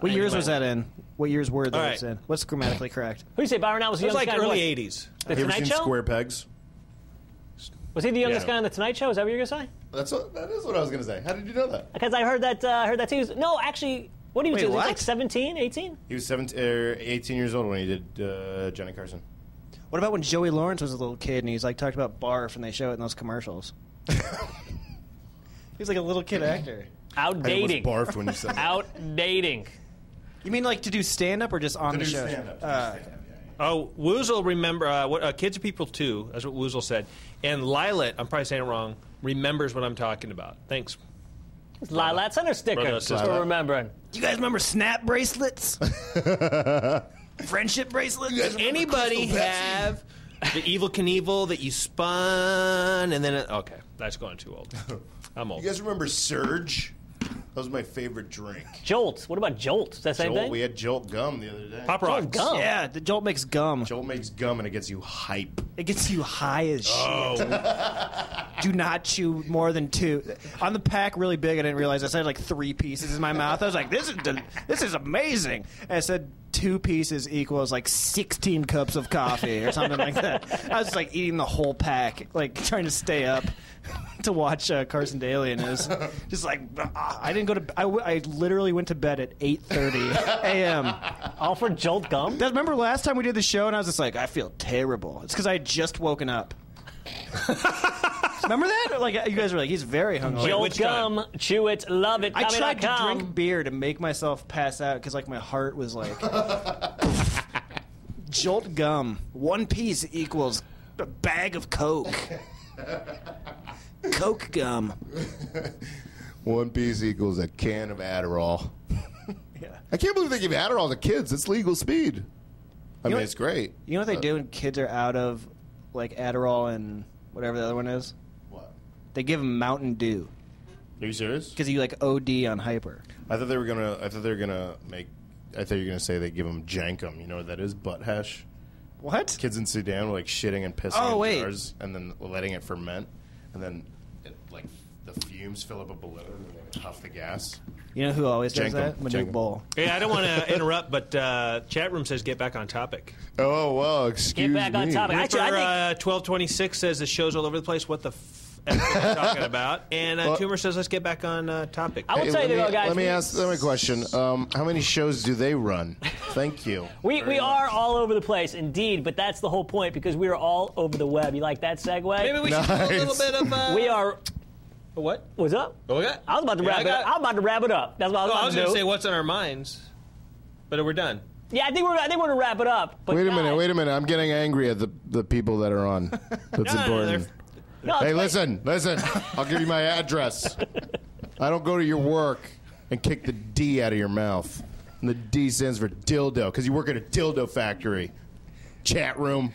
Speaker 5: What years was that in? What years were those
Speaker 4: All right.
Speaker 5: in? What's grammatically correct?
Speaker 1: Who do you say Byron Allen was the
Speaker 4: It was
Speaker 1: youngest
Speaker 4: like
Speaker 1: guy? in
Speaker 4: early
Speaker 1: what?
Speaker 4: 80s.
Speaker 1: The
Speaker 2: Have you ever
Speaker 1: Tonight
Speaker 2: seen
Speaker 1: Show?
Speaker 2: Square Pegs?
Speaker 1: Was he the youngest
Speaker 2: Yeah.
Speaker 1: guy on the Tonight Show? Is that what you were going to say?
Speaker 2: That is what I was going to say. How did you know that?
Speaker 1: Because I heard that too. No, actually, what do you
Speaker 5: Wait,
Speaker 1: do? He was
Speaker 5: what?
Speaker 1: like 17, 18?
Speaker 2: He was 18 years old when he did Johnny Carson.
Speaker 5: What about when Joey Lawrence was a little kid and he's like talked about barf and they show it in those commercials? He's like a little kid actor.
Speaker 1: Outdating.
Speaker 2: I almost barfed when you said that.
Speaker 1: Outdating.
Speaker 5: You mean like to do stand up or just on
Speaker 2: To
Speaker 5: the
Speaker 2: do
Speaker 5: show?
Speaker 2: stand-up.
Speaker 4: Oh, Woozle remember what Kids Are People too. That's what Woozle said. And Lilat, I'm probably saying it wrong, remembers what I'm talking about. Thanks.
Speaker 1: Lilat, send her a sticker
Speaker 4: Brother,
Speaker 1: just
Speaker 4: sister.
Speaker 1: for remembering.
Speaker 5: Do you guys remember snap bracelets? Friendship bracelets?
Speaker 4: Does anybody have the Evil Knievel that you spun and then okay, that's going too old. I'm old.
Speaker 2: You guys remember Surge? That was my favorite drink.
Speaker 1: Jolt. What about Jolt? Is that the same
Speaker 2: Jolt,
Speaker 1: thing?
Speaker 2: we had Jolt gum the other day.
Speaker 4: Pop
Speaker 1: Jolt
Speaker 4: Rocks.
Speaker 1: gum.
Speaker 5: Yeah, the Jolt makes gum.
Speaker 2: Jolt makes gum and it gets you hype.
Speaker 5: It gets you high as shit. Do not chew more than 2. On the pack, really big, I didn't realize I said like 3 pieces in my mouth. I was like, this is amazing. And I said 2 pieces equals like 16 cups of coffee or something like that. I was like eating the whole pack, like trying to stay up to watch Carson Daly and his. Just like, I didn't go to. I literally went to bed at 8:30 a.m.
Speaker 1: All for Jolt gum?
Speaker 5: Remember last time we did the show and I was just like, I feel terrible. It's because I had just woken up. Remember that? Like you guys were like, he's very hungover.
Speaker 1: Jolt
Speaker 4: which
Speaker 1: gum, chew it, love it.
Speaker 5: I tried to
Speaker 1: Comedy.com.
Speaker 5: drink beer to make myself pass out because like my heart was like. Jolt gum, 1 piece equals a bag of Coke. Coke gum.
Speaker 2: 1 piece equals a can of Adderall.
Speaker 5: Yeah.
Speaker 2: I can't believe they give Adderall to kids. It's legal speed. I mean,
Speaker 5: know-
Speaker 2: it's great.
Speaker 5: You know what they do when kids are out of like Adderall and whatever the other one is?
Speaker 2: What?
Speaker 5: They give them Mountain Dew
Speaker 2: Are you serious?
Speaker 5: because you like OD on hyper.
Speaker 2: I thought they were gonna. I thought you were gonna say they give them jankum. You know what that is? Butt hash.
Speaker 5: What?
Speaker 2: Kids in Sudan were like shitting and pissing
Speaker 5: Oh,
Speaker 2: in
Speaker 5: wait.
Speaker 2: jars and then letting it ferment, and then like the fumes fill up a balloon and they huff the gas.
Speaker 5: You know who always does
Speaker 2: Jankum.
Speaker 5: that? Manute
Speaker 2: Jankum.
Speaker 5: Bowl.
Speaker 4: Yeah, I don't want to interrupt, but chat room says get back on topic.
Speaker 2: Oh well, excuse me.
Speaker 1: Get back on topic. Actually, I think
Speaker 4: 1226 says the show's all over the place. What the f are you talking about? And Toomer says let's get back on topic.
Speaker 1: I will tell you, though, guys.
Speaker 2: Let me ask them a question. How many shows do they run? Thank you.
Speaker 1: We are all over the place, indeed, but that's the whole point because we are all over the web. You like that segue?
Speaker 4: Maybe we should do a little bit of.
Speaker 1: We are.
Speaker 4: What?
Speaker 1: What's up?
Speaker 4: Oh, yeah.
Speaker 1: I was about to
Speaker 4: Yeah,
Speaker 1: wrap
Speaker 4: I
Speaker 1: it
Speaker 4: got-
Speaker 1: up. I was about to wrap it up. That's what I was
Speaker 4: Oh, I
Speaker 1: about
Speaker 4: was
Speaker 1: to
Speaker 4: going
Speaker 1: do.
Speaker 4: to say what's on our minds, but we're done.
Speaker 1: Yeah, I think we're going to wrap it up. But
Speaker 2: Wait a
Speaker 1: guys-
Speaker 2: minute. I'm getting angry at the people that are on. That's
Speaker 4: No,
Speaker 2: important.
Speaker 1: No,
Speaker 2: Hey,
Speaker 1: it's fine.
Speaker 2: listen. I'll give you my address. I don't go to your work and kick the D out of your mouth. And the D stands for dildo, because you work at a dildo factory. Chat room.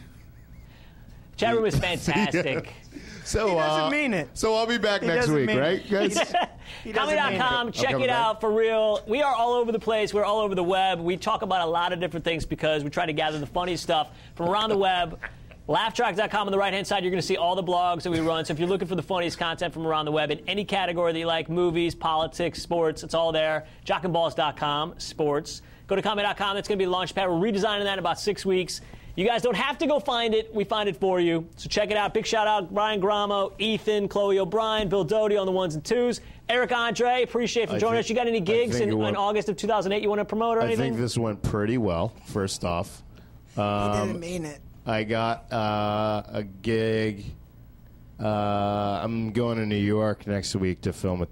Speaker 1: Chat room is fantastic.
Speaker 2: So,
Speaker 5: He doesn't mean it.
Speaker 2: So I'll be back next
Speaker 5: doesn't
Speaker 2: week,
Speaker 5: mean
Speaker 2: right,
Speaker 5: it.
Speaker 2: guys?
Speaker 5: He doesn't mean it.
Speaker 1: Comedy.com, check
Speaker 2: coming
Speaker 1: it
Speaker 2: back.
Speaker 1: out for real. We are all over the place. We're all over the web. We talk about a lot of different things because we try to gather the funniest stuff from around the web. Laughtrack.com on the right-hand side, you're going to see all the blogs that we run. So if you're looking for the funniest content from around the web in any category that you like, movies, politics, sports, it's all there. Jockandballs.com, sports. Go to comedy.com. That's going to be the launch pad. We're redesigning that in about 6 weeks. You guys don't have to go find it. We find it for you. So check it out. Big shout-out, Brian Gramo, Ethan, Chloe O'Brien, Bill Doty on the ones and twos. Eric Andre, appreciate for joining us. You got any gigs in August of 2008 you want to promote or anything?
Speaker 2: I think this went pretty well, first off.
Speaker 5: He didn't mean it.
Speaker 2: I got a gig. I'm going to New York next week to film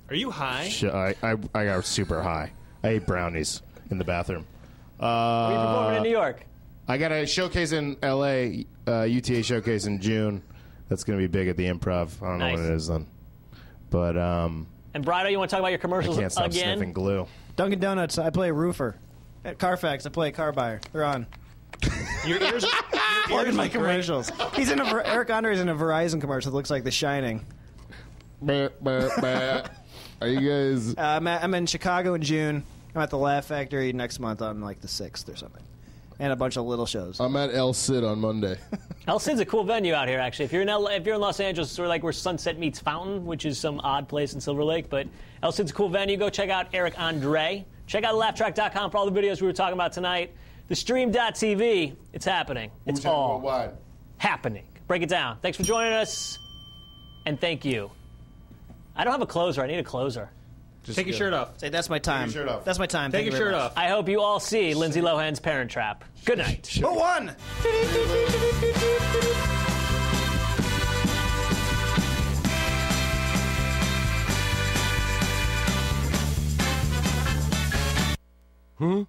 Speaker 4: Are you high?
Speaker 2: I got super high. I ate brownies in the bathroom.
Speaker 1: Where are you performing in New York?
Speaker 2: I got a showcase in L.A., UTA showcase in June. That's going to be big at the Improv. I don't know
Speaker 1: Nice.
Speaker 2: when it is then. But
Speaker 1: And Brido, you want to talk about your
Speaker 2: I
Speaker 1: commercials
Speaker 2: can't stop
Speaker 1: again?
Speaker 2: sniffing glue.
Speaker 5: Dunkin' Donuts, I play a roofer. At Carfax, I play a car buyer. They're on.
Speaker 4: Your ears
Speaker 5: Plug in my
Speaker 4: are great.
Speaker 5: commercials. He's in Eric Andre's in a Verizon commercial that looks like The Shining.
Speaker 2: Are you guys...
Speaker 5: I'm in Chicago in June. I'm at the Laugh Factory next month on like the 6th or something. And a bunch of little shows.
Speaker 2: I'm at El Cid on Monday.
Speaker 1: El Cid's a cool venue out here, actually. If you're in Los Angeles, it's sort of like where Sunset meets Fountain, which is some odd place in Silver Lake. But El Cid's a cool venue. Go check out Eric Andre. Check out laughtrack.com for all the videos we were talking about tonight. TheStream.tv, it's happening. It's all happening. Break it down. Thanks for joining us, and thank you. I don't have a closer. I need a closer.
Speaker 4: Take your shirt off.
Speaker 5: Say, that's my time.
Speaker 2: shirt off.
Speaker 5: That's my time.
Speaker 4: Take
Speaker 5: Thank
Speaker 4: your
Speaker 5: you very
Speaker 4: shirt
Speaker 5: much.
Speaker 4: off.
Speaker 1: I hope you all see Lindsay Lohan's Parent Trap. Good night.
Speaker 5: Who won?
Speaker 2: Huh?